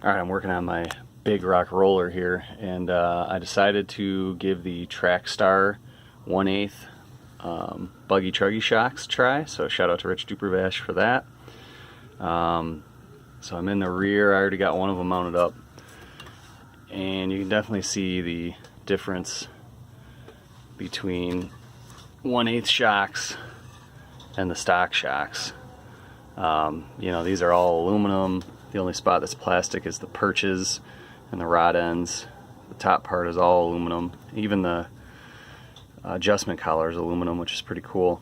Alright, I'm working on my big rock roller here, and I decided to give the Trackstar 1/8 buggy truggy shocks a try, so shout out to Rich Dupervash for that. So I'm in the rear. I already got one of them mounted up, and you can definitely see the difference between 1/8 shocks and the stock shocks. You know, these are all aluminum. The only spot that's plastic is the perches and the rod ends. The top part is all aluminum. Even the adjustment collar is aluminum, which is pretty cool.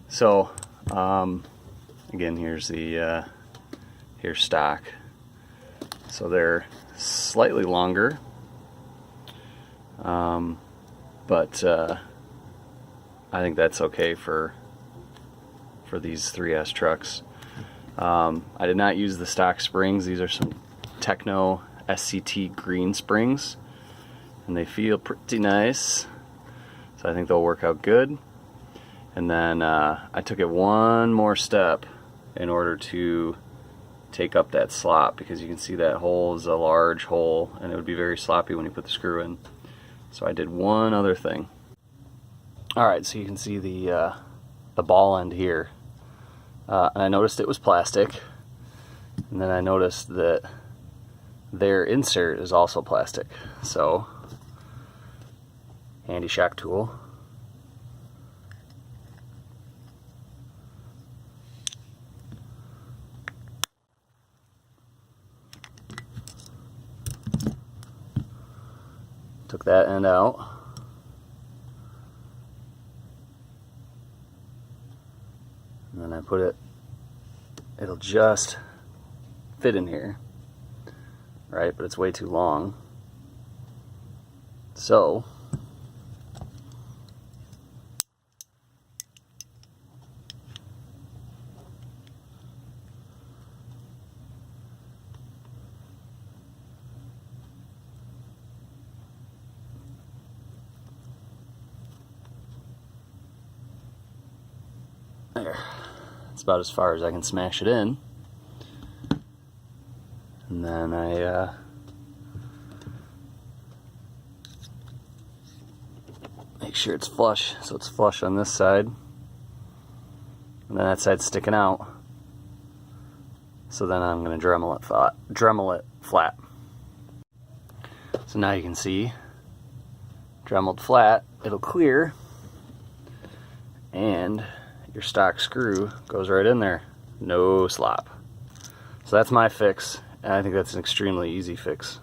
So again, here's the here's stock. So they're slightly longer, but I think that's okay for these 3S trucks. I did not use the stock springs. These are some Techno SCT green springs, and they feel pretty nice, so I think they'll work out good. And then I took it one more step in order to take up that slop, because you can see that hole is a large hole and it would be very sloppy when you put the screw in. So I did one other thing. Alright, so you can see the ball end here. And I noticed it was plastic, and then I noticed that their insert is also plastic. So, handy shock tool. Took that end out. And then I put it, it'll just fit in here, right? But it's way too long. So, there. It's about as far as I can smash it in. And then I make sure it's flush, so it's flush on this side, and then that side's sticking out. So then I'm going to Dremel it flat. So now you can see, Dremeled flat, it'll clear, and your stock screw goes right in there, no slop. So that's my fix, and I think that's an extremely easy fix.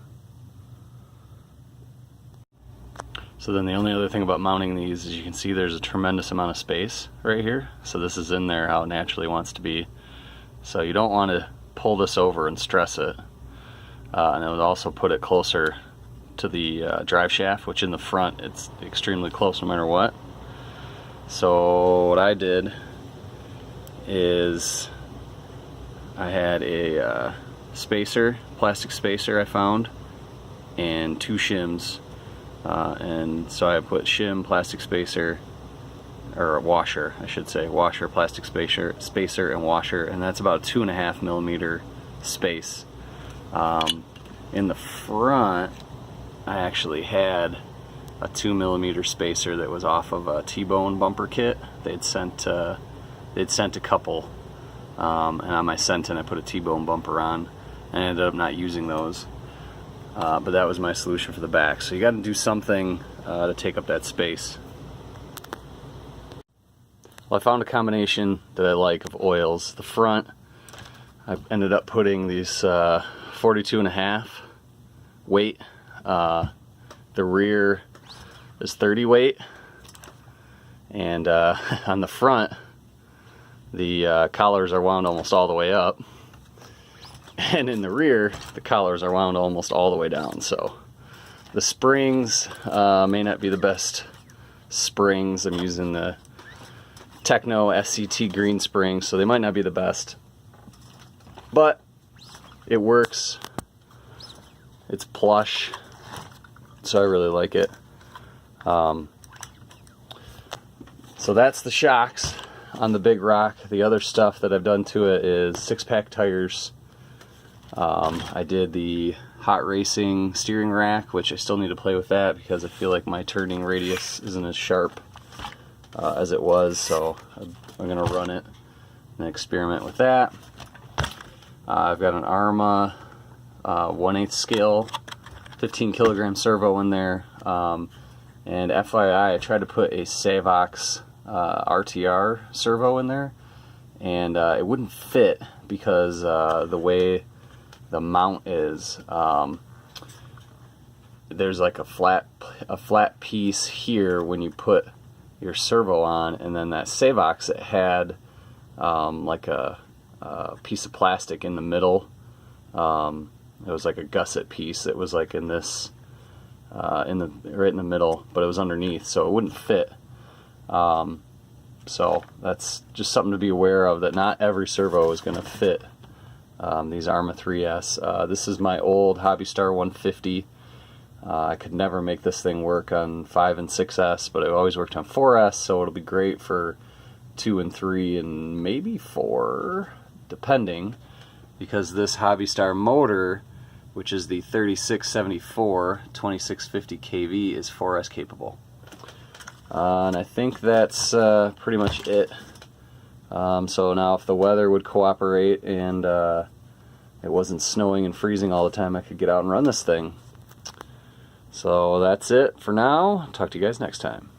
So then the only other thing about mounting these is you can see there's a tremendous amount of space right here. So this is in there how it naturally wants to be. So you don't want to pull this over and stress it. And it would also put it closer to the drive shaft, which in the front it's extremely close no matter what. So what I did is I had a spacer, plastic spacer I found, and 2 shims, and so I put shim, plastic spacer, or a washer I should say, washer, plastic spacer, and washer, and that's about a 2.5 millimeter space. In the front I actually had a 2 millimeter spacer that was off of a T-bone bumper kit. They'd sent a couple, and on my Sentin I put a T-bone bumper on, and I ended up not using those. But that was my solution for the back. So you got to do something to take up that space. Well, I found a combination that I like of oils. The front, I ended up putting these 42.5 weight. The rear is 30 weight, and on the front the collars are wound almost all the way up, and in the rear the collars are wound almost all the way down. So the springs may not be the best springs. I'm using the Techno SCT green springs, so they might not be the best, but it works. It's plush, so I really like it. So that's the shocks on the big rock. The other stuff that I've done to it is 6-pack tires, I did the hot racing steering rack, which I still need to play with that because I feel like my turning radius isn't as sharp as it was, so I'm going to run it and experiment with that. I've got an Arrma 1/8 scale 15 kilogram servo in there, and FYI, I tried to put a Savox RTR servo in there, and it wouldn't fit because the way the mount is, there's like a flat piece here when you put your servo on, and then that Savox, it had like a piece of plastic in the middle. It was like a gusset piece that was like in this right in the middle, but it was underneath, so it wouldn't fit. So that's just something to be aware of, that not every servo is going to fit these Arrma 3S. This is my old Hobbystar 150. I could never make this thing work on 5 and 6S, but it always worked on 4S, so it'll be great for 2 and 3 and maybe 4, depending, because this Hobbystar motor, which is the 3674 2650 kV, is 4S capable. And I think that's pretty much it. So now if the weather would cooperate and it wasn't snowing and freezing all the time, I could get out and run this thing. So that's it for now. Talk to you guys next time.